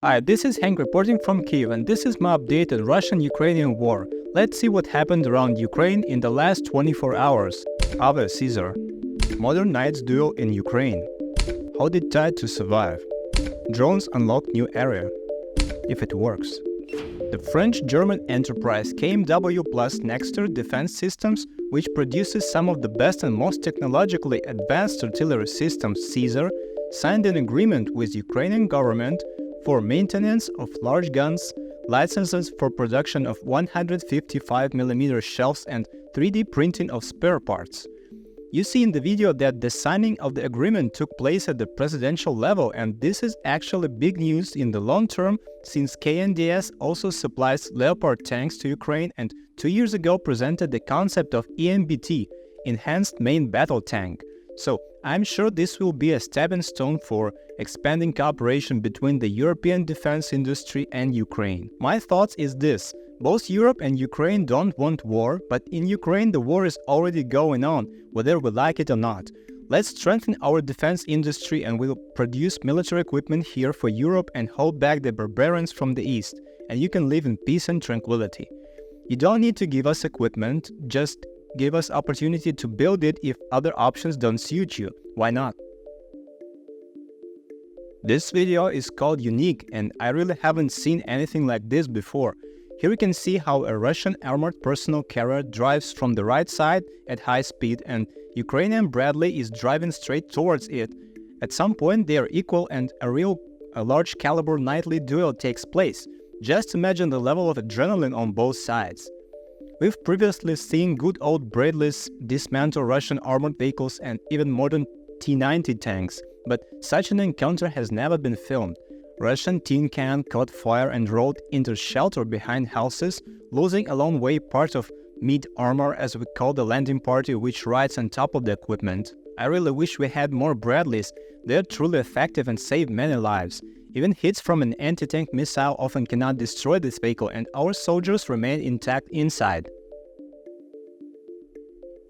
Hi, this is Hank reporting from Kyiv, and this is my update on Russian-Ukrainian war. Let's see what happened around Ukraine in the last 24 hours. Ave Caesar. Modern Knights Duel in Ukraine. How did Tide to survive? Drones unlock new area. If it works. The French-German enterprise KMW Plus Nexter Defense Systems, which produces some of the best and most technologically advanced artillery systems, Caesar, signed an agreement with Ukrainian government for maintenance of large guns, licenses for production of 155mm shells, and 3D printing of spare parts. You see in the video that the signing of the agreement took place at the presidential level, and this is actually big news in the long term, since KNDS also supplies Leopard tanks to Ukraine and 2 years ago presented the concept of EMBT, Enhanced Main Battle Tank. So I'm sure this will be a stepping stone for expanding cooperation between the European defense industry and Ukraine. My thoughts is this: both Europe and Ukraine don't want war, but in Ukraine the war is already going on, whether we like it or not. Let's strengthen our defense industry and we'll produce military equipment here for Europe and hold back the barbarians from the east, and you can live in peace and tranquility. You don't need to give us equipment, just give us opportunity to build it. If other options don't suit you, why not? This video is called Unique, and I really haven't seen anything like this before. Here you can see how a Russian armored personal carrier drives from the right side at high speed, and Ukrainian Bradley is driving straight towards it. At some point they are equal and a large caliber nightly duel takes place. Just imagine the level of adrenaline on both sides. We've previously seen good old Bradleys dismantle Russian armored vehicles and even modern T-90 tanks, but such an encounter has never been filmed. Russian tin can caught fire and rolled into shelter behind houses, losing along way part of mid-armor, as we call the landing party, which rides on top of the equipment. I really wish we had more Bradleys. They're truly effective and save many lives. Even hits from an anti-tank missile often cannot destroy this vehicle, and our soldiers remain intact inside.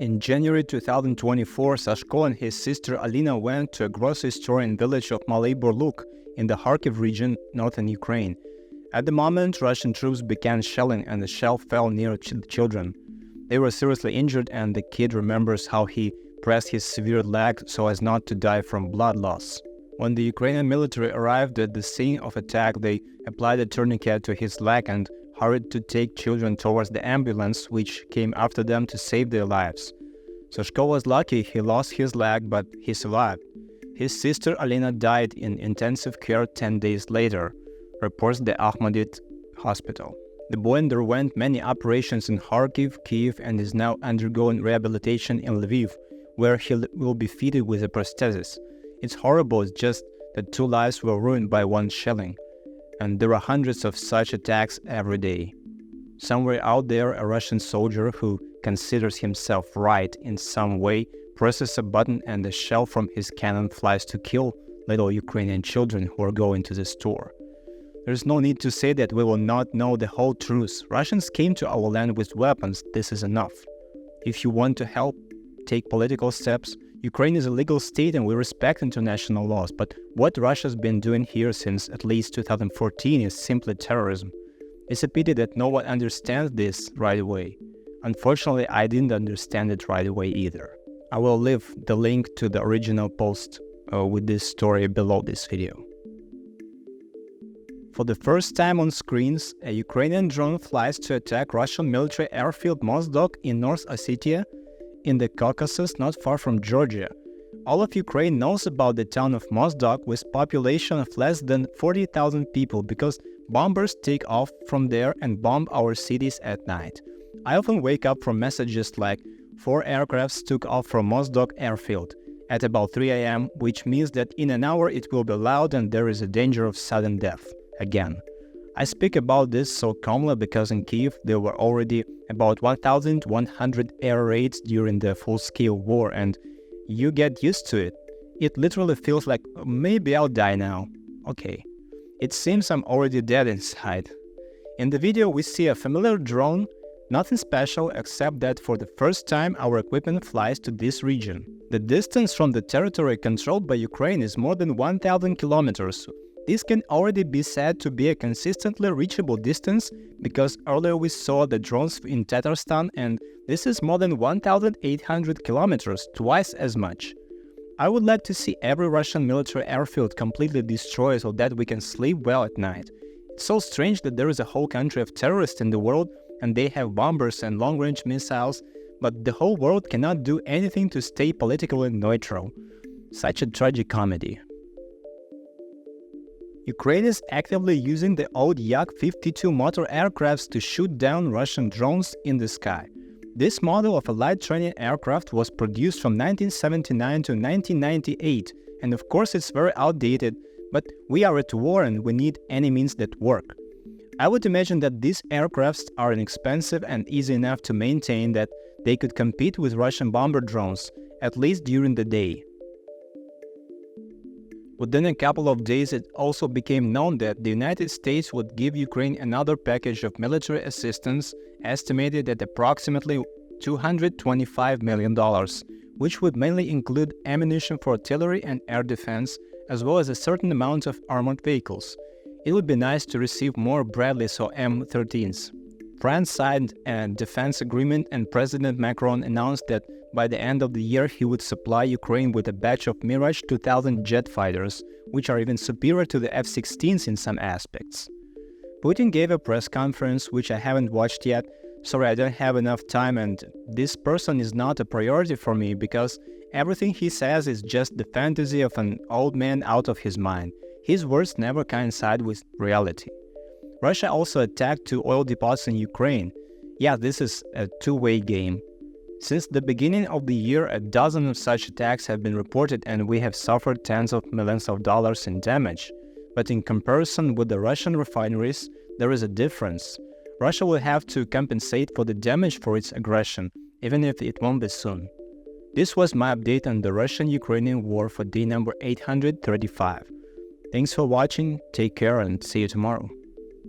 In January 2024, Sashko and his sister Alina went to a grocery store in village of Malay Borluk in the Kharkiv region, northern Ukraine. At the moment, Russian troops began shelling and the shell fell near children. They were seriously injured, and the kid remembers how he pressed his severed leg so as not to die from blood loss. When the Ukrainian military arrived at the scene of attack, they applied a tourniquet to his leg and hurried to take children towards the ambulance, which came after them to save their lives. Sashko was lucky; he lost his leg, but he survived. His sister Alina died in intensive care 10 days later, reports the Akhmedit hospital. The boy underwent many operations in Kharkiv, Kyiv, and is now undergoing rehabilitation in Lviv, where he will be fitted with a prosthesis. It's horrible, it's just that 2 lives were ruined by one shelling, and there are hundreds of such attacks every day. Somewhere out there, a Russian soldier who considers himself right in some way presses a button and a shell from his cannon flies to kill little Ukrainian children who are going to the store. There's no need to say that we will not know the whole truth. Russians came to our land with weapons. This is enough. If you want to help, take political steps. Ukraine is a legal state and we respect international laws, but what Russia's been doing here since at least 2014 is simply terrorism. It's a pity that no one understands this right away. Unfortunately, I didn't understand it right away either. I will leave the link to the original post with this story below this video. For the first time on screens, a Ukrainian drone flies to attack Russian military airfield Mozdok in North Ossetia, in the Caucasus, not far from Georgia. All of Ukraine knows about the town of Mozdok with population of less than 40,000 people because bombers take off from there and bomb our cities at night. I often wake up from messages like 4 aircrafts took off from Mozdok airfield at about 3 a.m., which means that in an hour it will be loud and there is a danger of sudden death again. I speak about this so calmly because in Kyiv there were already about 1,100 air raids during the full-scale war, and you get used to it. It literally feels like maybe I'll die now. Okay. It seems I'm already dead inside. In the video we see a familiar drone, nothing special except that for the first time our equipment flies to this region. The distance from the territory controlled by Ukraine is more than 1,000 kilometers. This can already be said to be a consistently reachable distance because earlier we saw the drones in Tatarstan, and this is more than 1,800 kilometers, twice as much. I would like to see every Russian military airfield completely destroyed so that we can sleep well at night. It's so strange that there is a whole country of terrorists in the world and they have bombers and long-range missiles, but the whole world cannot do anything to stay politically neutral. Such a tragic comedy. Ukraine is actively using the old Yak-52 motor aircrafts to shoot down Russian drones in the sky. This model of a light training aircraft was produced from 1979 to 1998, and of course it's very outdated, but we are at war and we need any means that work. I would imagine that these aircrafts are inexpensive and easy enough to maintain that they could compete with Russian bomber drones, at least during the day. Within a couple of days, it also became known that the United States would give Ukraine another package of military assistance estimated at approximately $225 million, which would mainly include ammunition for artillery and air defense, as well as a certain amount of armored vehicles. It would be nice to receive more Bradleys or M13s. France signed a defense agreement and President Macron announced that by the end of the year he would supply Ukraine with a batch of Mirage 2000 jet fighters, which are even superior to the F-16s in some aspects. Putin gave a press conference which I haven't watched yet. Sorry, I don't have enough time, and this person is not a priority for me because everything he says is just the fantasy of an old man out of his mind. His words never coincide with reality. Russia also attacked 2 oil depots in Ukraine. Yeah, this is a two-way game. Since the beginning of the year, a dozen of such attacks have been reported and we have suffered tens of millions of dollars in damage. But in comparison with the Russian refineries, there is a difference. Russia will have to compensate for the damage for its aggression, even if it won't be soon. This was my update on the Russian-Ukrainian war for day number 835. Thanks for watching, take care and see you tomorrow.